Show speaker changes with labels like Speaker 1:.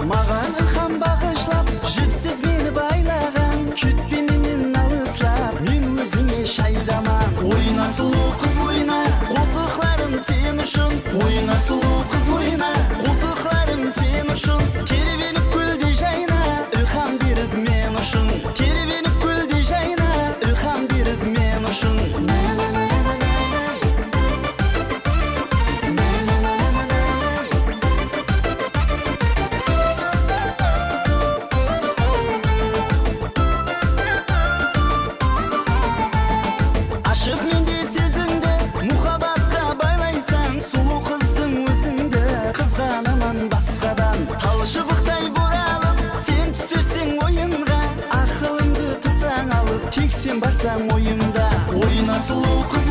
Speaker 1: Маған ылхам бағышлап, жіпсіз мені байлаған, күтпе менен алыслап, мен өзіңе шайдаман. Ойна сұлу қыз ойна, қосықларым сен үшін. Ойна сұлу қыз ойна, қосықларым сен үшін. Тербеніп көлде жайна, ылхам беріп мен үшін. Тербеніп көлде жайна, ылхам беріп мен үшін. Ашып менде сезімді, мұхаббатқа байлайсаң, сұлу қыздың өзіңді қызғанаман басқадан. Талшыбықтай бұралып, сен түсерсең ойынға, ақылыңды тұсаң алып, тек сен барсаң ойымда. Ойна сұлу қыз